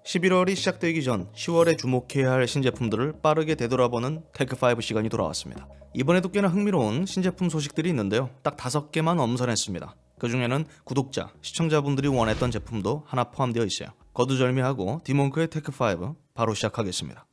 11월이 시작되기 전 10월에 주목해야 할 신제품들을 빠르게 되돌아보는 테크5 시간이 돌아왔습니다. 이번에도 꽤나 흥미로운 신제품 소식들이 있는데요. 딱 5개만 엄선했습니다. 그 중에는 구독자, 시청자분들이 원했던 제품도 하나 포함되어 있어요. 거두절미하고 디몽크의 테크5 바로 시작하겠습니다.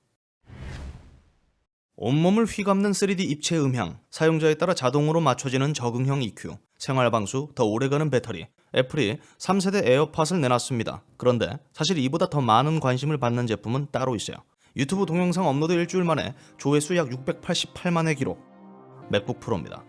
온몸을 휘감는 3D 입체 음향, 사용자에 따라 자동으로 맞춰지는 적응형 EQ, 생활방수, 더 오래가는 배터리, 애플이 3세대 에어팟을 내놨습니다. 그런데 사실 이보다 더 많은 관심을 받는 제품은 따로 있어요. 유튜브 동영상 업로드 일주일 만에 조회수 약 688만회 기록, 맥북 프로입니다.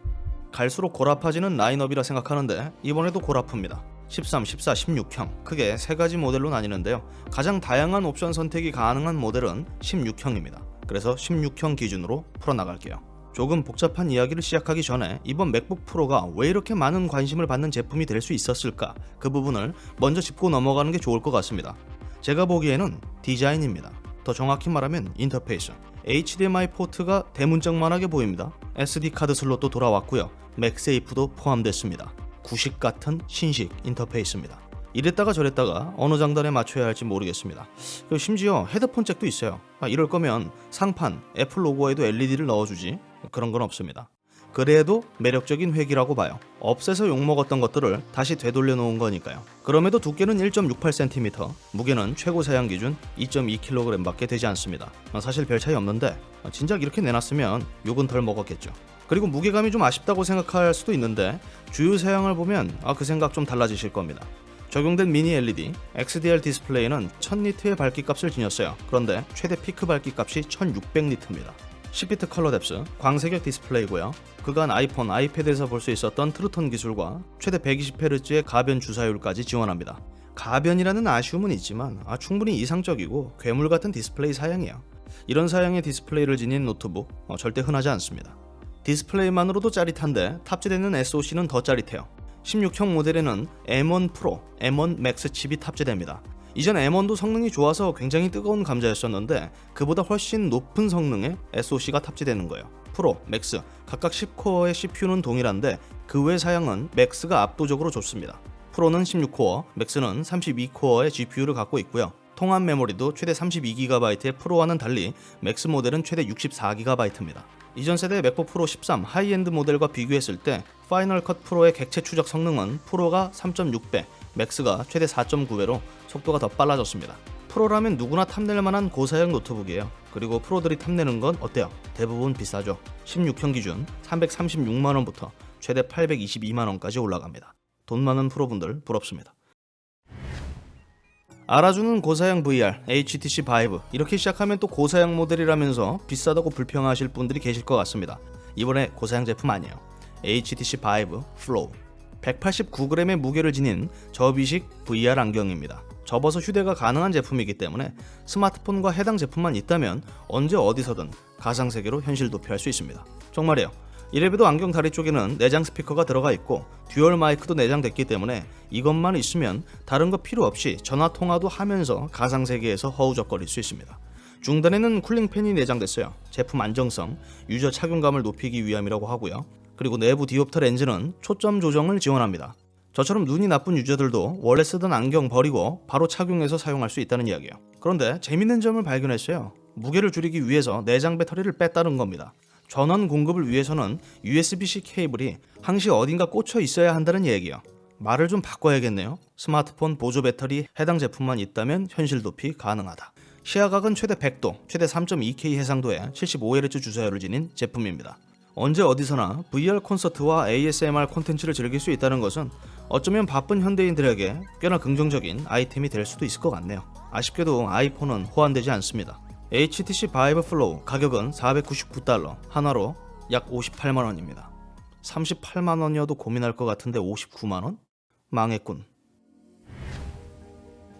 갈수록 고라파지는 라인업이라 생각하는데 이번에도 고라프입니다. 13, 14, 16형, 크게 3가지 모델로 나뉘는데요. 가장 다양한 옵션 선택이 가능한 모델은 16형입니다. 그래서 16형 기준으로 풀어나갈게요. 조금 복잡한 이야기를 시작하기 전에 이번 맥북 프로가 왜 이렇게 많은 관심을 받는 제품이 될 수 있었을까? 그 부분을 먼저 짚고 넘어가는 게 좋을 것 같습니다. 제가 보기에는 디자인입니다. 더 정확히 말하면 인터페이스. HDMI 포트가 대문짝만하게 보입니다. SD 카드 슬롯도 돌아왔고요. 맥세이프도 포함됐습니다. 구식 같은 신식 인터페이스입니다. 이랬다가 저랬다가 어느 장단에 맞춰야 할지 모르겠습니다. 그리고 심지어 헤드폰 잭도 있어요. 이럴 거면 상판, 애플 로고에도 LED를 넣어주지. 그런 건 없습니다. 그래도 매력적인 획이라고 봐요. 없애서 욕먹었던 것들을 다시 되돌려 놓은 거니까요. 그럼에도 두께는 1.68cm, 무게는 최고 사양 기준 2.2kg밖에 되지 않습니다. 사실 별 차이 없는데 진작 이렇게 내놨으면 욕은 덜 먹었겠죠. 그리고 무게감이 좀 아쉽다고 생각할 수도 있는데 주요 사양을 보면 그 생각 좀 달라지실 겁니다. 적용된 미니 LED, XDR 디스플레이는 1000니트의 밝기값을 지녔어요. 그런데 최대 피크 밝기값이 1600니트입니다. 10비트 컬러 뎁스, 광색역 디스플레이고요. 그간 아이폰, 아이패드에서 볼 수 있었던 트루톤 기술과 최대 120Hz의 가변 주사율까지 지원합니다. 가변이라는 아쉬움은 있지만 충분히 이상적이고 괴물 같은 디스플레이 사양이에요. 이런 사양의 디스플레이를 지닌 노트북 절대 흔하지 않습니다. 디스플레이만으로도 짜릿한데 탑재되는 SoC는 더 짜릿해요. 16형 모델에는 M1 프로, M1 맥스 칩이 탑재됩니다. 이전 M1도 성능이 좋아서 굉장히 뜨거운 감자였었는데 그보다 훨씬 높은 성능의 SoC가 탑재되는 거예요. 프로, 맥스 각각 10코어의 CPU는 동일한데 그 외 사양은 맥스가 압도적으로 좋습니다. 프로는 16코어, 맥스는 32코어의 GPU를 갖고 있고요. 통합 메모리도 최대 32GB의 프로와는 달리 맥스 모델은 최대 64GB입니다. 이전 세대 맥북 프로 13 하이엔드 모델과 비교했을 때 파이널 컷 프로의 객체 추적 성능은 프로가 3.6배, 맥스가 최대 4.9배로 속도가 더 빨라졌습니다. 프로라면 누구나 탐낼 만한 고사양 노트북이에요. 그리고 프로들이 탐내는 건 어때요? 대부분 비싸죠. 16형 기준 336만원부터 최대 822만원까지 올라갑니다. 돈 많은 프로분들 부럽습니다. 알아주는 고사양 VR, HTC Vive 이렇게 시작하면 또 고사양 모델이라면서 비싸다고 불평하실 분들이 계실 것 같습니다. 이번에 고사양 제품 아니에요. HTC Vive Flow 189g의 무게를 지닌 접이식 VR 안경입니다. 접어서 휴대가 가능한 제품이기 때문에 스마트폰과 해당 제품만 있다면 언제 어디서든 가상세계로 현실 도피할 수 있습니다. 정말이에요. 이래봬도 안경 다리 쪽에는 내장 스피커가 들어가 있고 듀얼 마이크도 내장됐기 때문에 이것만 있으면 다른 거 필요 없이 전화 통화도 하면서 가상세계에서 허우적거릴 수 있습니다. 중단에는 쿨링팬이 내장됐어요. 제품 안정성, 유저 착용감을 높이기 위함이라고 하고요. 그리고 내부 디옵터 렌즈는 초점 조정을 지원합니다. 저처럼 눈이 나쁜 유저들도 원래 쓰던 안경 버리고 바로 착용해서 사용할 수 있다는 이야기예요. 그런데 재밌는 점을 발견했어요. 무게를 줄이기 위해서 내장 배터리를 뺐다는 겁니다. 전원 공급을 위해서는 USB-C 케이블이 항시 어딘가 꽂혀 있어야 한다는 얘기예요. 말을 좀 바꿔야겠네요. 스마트폰 보조 배터리 해당 제품만 있다면 현실 도피 가능하다. 시야각은 최대 100도, 최대 3.2K 해상도의 75Hz 주사율을 지닌 제품입니다. 언제 어디서나 VR 콘서트와 ASMR 콘텐츠를 즐길 수 있다는 것은 어쩌면 바쁜 현대인들에게 꽤나 긍정적인 아이템이 될 수도 있을 것 같네요. 아쉽게도 아이폰은 호환되지 않습니다. HTC Vive Flow 가격은 $499, 하나로 약 58만원입니다. 38만원이어도 고민할 것 같은데 59만원? 망했군.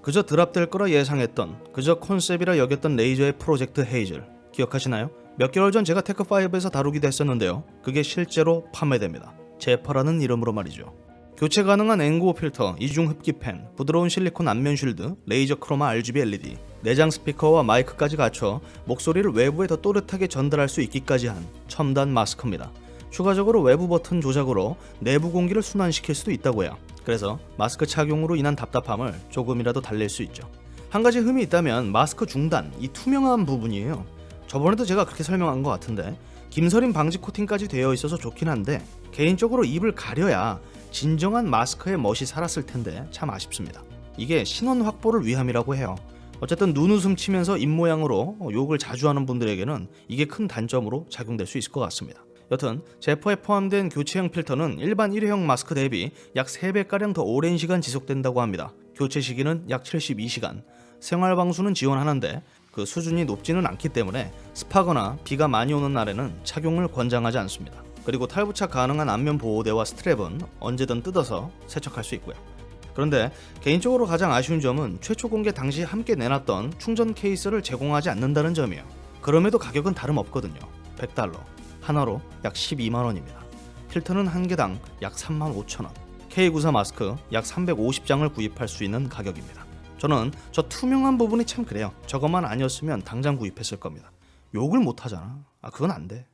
그저 드랍될 거라 예상했던, 그저 컨셉이라 여겼던 레이저의 프로젝트 헤이즐 기억하시나요? 몇 개월 전 제가 테크5에서 다루기도 했었는데요. 그게 실제로 판매됩니다. 제퍼라는 이름으로 말이죠. 교체 가능한 N95 필터, 이중 흡기 팬, 부드러운 실리콘 안면 쉴드, 레이저 크로마 RGB LED, 내장 스피커와 마이크까지 갖춰 목소리를 외부에 더 또렷하게 전달할 수 있기까지 한 첨단 마스크입니다. 추가적으로 외부 버튼 조작으로 내부 공기를 순환시킬 수도 있다고 해요. 그래서 마스크 착용으로 인한 답답함을 조금이라도 달랠 수 있죠. 한 가지 흠이 있다면 마스크 중단, 이 투명한 부분이에요. 저번에도 제가 그렇게 설명한 것 같은데 김서림 방지 코팅까지 되어 있어서 좋긴 한데 개인적으로 입을 가려야 진정한 마스크의 멋이 살았을 텐데 참 아쉽습니다. 이게 신원 확보를 위함이라고 해요. 어쨌든 눈웃음 치면서 입모양으로 욕을 자주 하는 분들에게는 이게 큰 단점으로 작용될 수 있을 것 같습니다. 여튼 제포에 포함된 교체형 필터는 일반 일회용 마스크 대비 약 3배가량 더 오랜 시간 지속된다고 합니다. 교체 시기는 약 72시간. 생활방수는 지원하는데 그 수준이 높지는 않기 때문에 습하거나 비가 많이 오는 날에는 착용을 권장하지 않습니다. 그리고 탈부착 가능한 안면 보호대와 스트랩은 언제든 뜯어서 세척할 수 있고요. 그런데 개인적으로 가장 아쉬운 점은 최초 공개 당시 함께 내놨던 충전 케이스를 제공하지 않는다는 점이에요. 그럼에도 가격은 다름없거든요. $100, 하나로 약 12만원입니다. 필터는 한 개당 약 35,000원, K94 마스크 약 350장을 구입할 수 있는 가격입니다. 저는 저 투명한 부분이 참 그래요. 저것만 아니었으면 당장 구입했을 겁니다. 욕을 못하잖아. 그건 안 돼.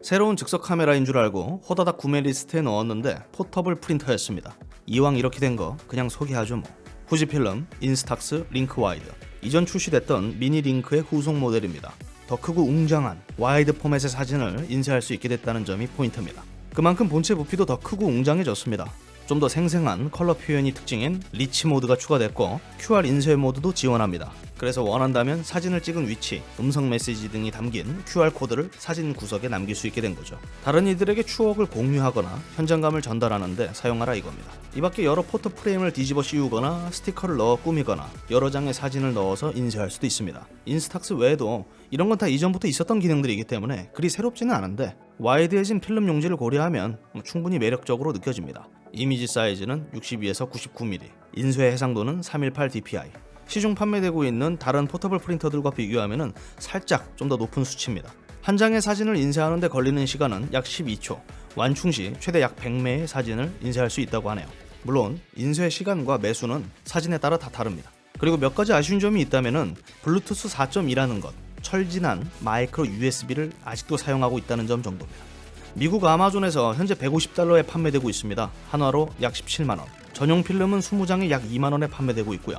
새로운 즉석 카메라인 줄 알고 호다닥 구매 리스트에 넣었는데 포터블 프린터였습니다. 이왕 이렇게 된 거 그냥 소개하죠 뭐. 후지필름 인스탁스 링크 와이드. 이전 출시됐던 미니 링크의 후속 모델입니다. 더 크고 웅장한 와이드 포맷의 사진을 인쇄할 수 있게 됐다는 점이 포인트입니다. 그만큼 본체 부피도 더 크고 웅장해졌습니다. 좀 더 생생한 컬러 표현이 특징인 리치 모드가 추가됐고 QR 인쇄 모드도 지원합니다. 그래서 원한다면 사진을 찍은 위치, 음성 메시지 등이 담긴 QR코드를 사진 구석에 남길 수 있게 된 거죠. 다른 이들에게 추억을 공유하거나 현장감을 전달하는데 사용하라 이겁니다. 이 밖에 여러 포토 프레임을 뒤집어 씌우거나 스티커를 넣어 꾸미거나 여러 장의 사진을 넣어서 인쇄할 수도 있습니다. 인스탁스 외에도 이런 건 다 이전부터 있었던 기능들이기 때문에 그리 새롭지는 않은데 와이드해진 필름 용지를 고려하면 충분히 매력적으로 느껴집니다. 이미지 사이즈는 62에서 99mm, 인쇄 해상도는 318 dpi. 시중 판매되고 있는 다른 포터블 프린터들과 비교하면 살짝 좀 더 높은 수치입니다. 한 장의 사진을 인쇄하는데 걸리는 시간은 약 12초, 완충 시 최대 약 100매의 사진을 인쇄할 수 있다고 하네요. 물론 인쇄 시간과 매수는 사진에 따라 다 다릅니다. 그리고 몇 가지 아쉬운 점이 있다면 블루투스 4.2라는 것, 철진한 마이크로 USB를 아직도 사용하고 있다는 점 정도입니다. 미국 아마존에서 현재 $150에 판매되고 있습니다. 한화로 약 17만원. 전용 필름은 20장에 약 2만원에 판매되고 있고요.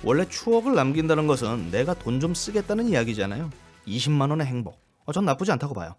원래 추억을 남긴다는 것은 내가 돈 좀 쓰겠다는 이야기잖아요. 20만원의 행복. 전 나쁘지 않다고 봐요.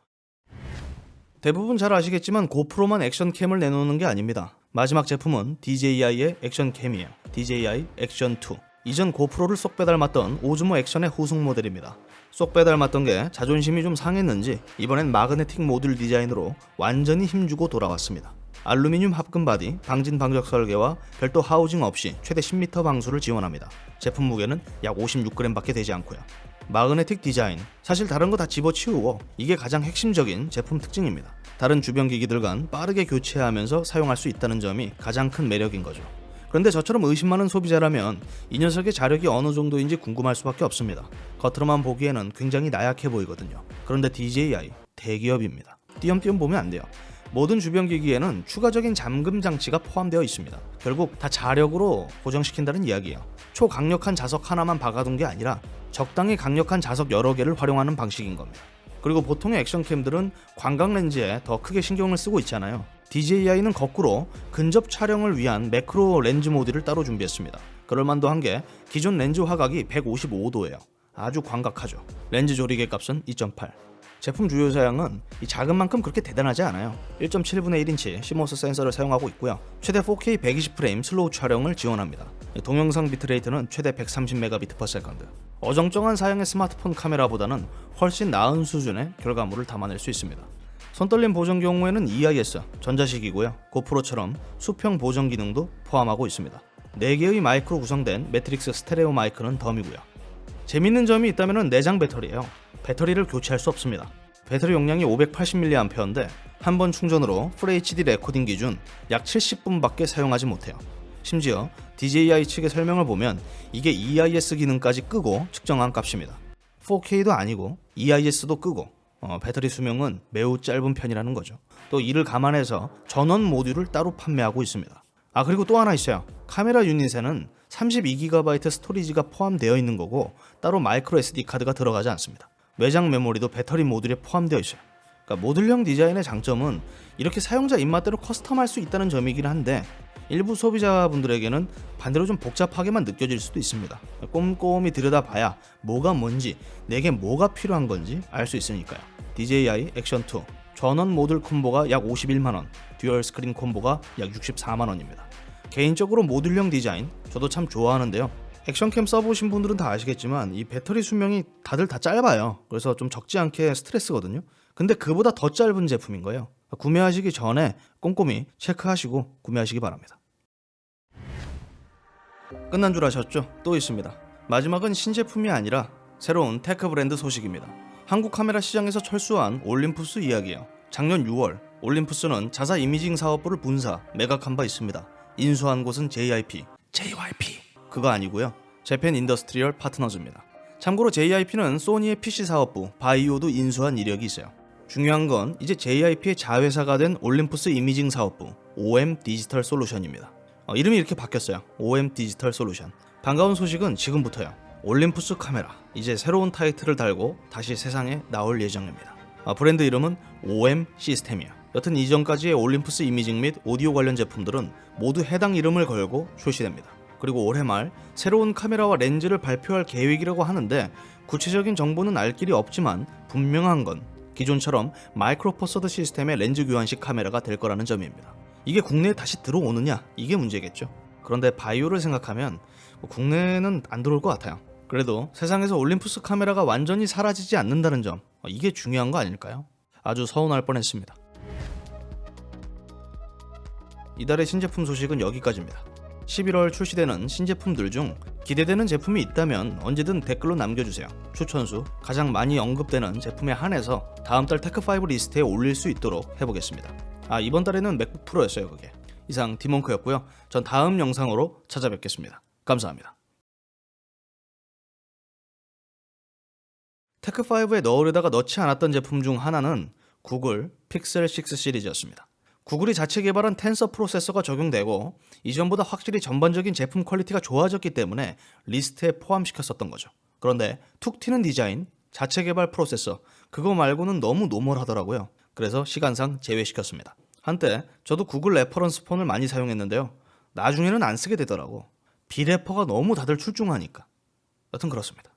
대부분 잘 아시겠지만 고프로만 액션캠을 내놓는 게 아닙니다. 마지막 제품은 DJI의 액션캠이에요. DJI 액션 2. 이전 고프로를 쏙 빼닮았던 오즈모 액션의 후속 모델입니다. 쏙 빼닮았던 게 자존심이 좀 상했는지 이번엔 마그네틱 모듈 디자인으로 완전히 힘주고 돌아왔습니다. 알루미늄 합금 바디, 방진 방적 설계와 별도 하우징 없이 최대 10m 방수를 지원합니다. 제품 무게는 약 56g밖에 되지 않고요. 마그네틱 디자인, 사실 다른 거 다 집어치우고 이게 가장 핵심적인 제품 특징입니다. 다른 주변 기기들간 빠르게 교체하면서 사용할 수 있다는 점이 가장 큰 매력인 거죠. 그런데 저처럼 의심 많은 소비자라면 이 녀석의 자력이 어느 정도인지 궁금할 수밖에 없습니다. 겉으로만 보기에는 굉장히 나약해 보이거든요. 그런데 DJI 대기업입니다. 띄엄띄엄 보면 안 돼요. 모든 주변 기기에는 추가적인 잠금 장치가 포함되어 있습니다. 결국 다 자력으로 고정시킨다는 이야기예요. 초강력한 자석 하나만 박아둔 게 아니라 적당히 강력한 자석 여러 개를 활용하는 방식인 겁니다. 그리고 보통의 액션캠들은 광각 렌즈에 더 크게 신경을 쓰고 있잖아요. DJI는 거꾸로 근접 촬영을 위한 매크로 렌즈 모듈을 따로 준비했습니다. 그럴만도 한 게 기존 렌즈 화각이 155도예요. 아주 광각하죠. 렌즈 조리개 값은 2.8. 제품 주요 사양은 이 작은 만큼 그렇게 대단하지 않아요. 1.7분의 1인치 CMOS 센서를 사용하고 있고요. 최대 4K 120프레임 슬로우 촬영을 지원합니다. 동영상 비트레이트는 최대 130Mbps. 어정쩡한 사양의 스마트폰 카메라보다는 훨씬 나은 수준의 결과물을 담아낼 수 있습니다. 손떨림 보정 경우에는 EIS 전자식이고요. 고프로처럼 수평 보정 기능도 포함하고 있습니다. 4개의 마이크로 구성된 매트릭스 스테레오 마이크는 덤이고요. 재밌는 점이 있다면 내장 배터리예요. 배터리를 교체할 수 없습니다. 배터리 용량이 580mAh인데 한 번 충전으로 FHD 레코딩 기준 약 70분밖에 사용하지 못해요. 심지어 DJI 측의 설명을 보면 이게 EIS 기능까지 끄고 측정한 값입니다. 4K도 아니고 EIS도 끄고 배터리 수명은 매우 짧은 편이라는 거죠. 또 이를 감안해서 전원 모듈을 따로 판매하고 있습니다. 그리고 또 하나 있어요. 카메라 유닛에는 32GB 스토리지가 포함되어 있는 거고 따로 마이크로 SD 카드가 들어가지 않습니다. 외장 메모리도 배터리 모듈에 포함되어 있어요. 그러니까 모듈형 디자인의 장점은 이렇게 사용자 입맛대로 커스텀할 수 있다는 점이긴 한데 일부 소비자분들에게는 반대로 좀 복잡하게만 느껴질 수도 있습니다. 꼼꼼히 들여다봐야 뭐가 뭔지, 내게 뭐가 필요한 건지 알 수 있으니까요. DJI 액션 2 전원 모듈 콤보가 약 51만원, 듀얼 스크린 콤보가 약 64만원입니다. 개인적으로 모듈형 디자인 저도 참 좋아하는데요. 액션캠 써보신 분들은 다 아시겠지만 이 배터리 수명이 다들 다 짧아요. 그래서 좀 적지 않게 스트레스거든요. 근데 그보다 더 짧은 제품인 거예요. 구매하시기 전에 꼼꼼히 체크하시고 구매하시기 바랍니다. 끝난 줄 아셨죠? 또 있습니다. 마지막은 신제품이 아니라 새로운 테크 브랜드 소식입니다. 한국 카메라 시장에서 철수한 올림푸스 이야기예요. 작년 6월 올림푸스는 자사 이미징 사업부를 분사, 매각한 바 있습니다. 인수한 곳은 JYP 그거 아니고요. 재팬 인더스트리얼 파트너즈입니다. 참고로 JYP는 소니의 PC 사업부 바이오도 인수한 이력이 있어요. 중요한 건 이제 JYP의 자회사가 된 올림푸스 이미징 사업부 OM 디지털 솔루션입니다. 이름이 이렇게 바뀌었어요. OM 디지털 솔루션. 반가운 소식은 지금부터요. 올림푸스 카메라 이제 새로운 타이틀을 달고 다시 세상에 나올 예정입니다. 브랜드 이름은 OM 시스템이에요. 여튼 이전까지의 올림푸스 이미징 및 오디오 관련 제품들은 모두 해당 이름을 걸고 출시됩니다. 그리고 올해 말 새로운 카메라와 렌즈를 발표할 계획이라고 하는데 구체적인 정보는 알 길이 없지만 분명한 건 기존처럼 마이크로 포 서드 시스템의 렌즈 교환식 카메라가 될 거라는 점입니다. 이게 국내에 다시 들어오느냐 이게 문제겠죠. 그런데 바이오를 생각하면 국내에는 안 들어올 것 같아요. 그래도 세상에서 올림푸스 카메라가 완전히 사라지지 않는다는 점 이게 중요한 거 아닐까요? 아주 서운할 뻔했습니다. 이달의 신제품 소식은 여기까지입니다. 11월 출시되는 신제품들 중 기대되는 제품이 있다면 언제든 댓글로 남겨주세요. 추천수, 가장 많이 언급되는 제품에 한해서 다음 달 테크5 리스트에 올릴 수 있도록 해보겠습니다. 이번 달에는 맥북 프로였어요 그게. 이상 디몽크였고요. 전 다음 영상으로 찾아뵙겠습니다. 감사합니다. 테크5에 넣으려다가 넣지 않았던 제품 중 하나는 구글 픽셀 6 시리즈였습니다. 구글이 자체 개발한 텐서 프로세서가 적용되고 이전보다 확실히 전반적인 제품 퀄리티가 좋아졌기 때문에 리스트에 포함시켰었던 거죠. 그런데 툭 튀는 디자인, 자체 개발 프로세서 그거 말고는 너무 노멀하더라고요. 그래서 시간상 제외시켰습니다. 한때 저도 구글 레퍼런스 폰을 많이 사용했는데요. 나중에는 안 쓰게 되더라고. 비래퍼가 너무 다들 출중하니까. 여튼 그렇습니다.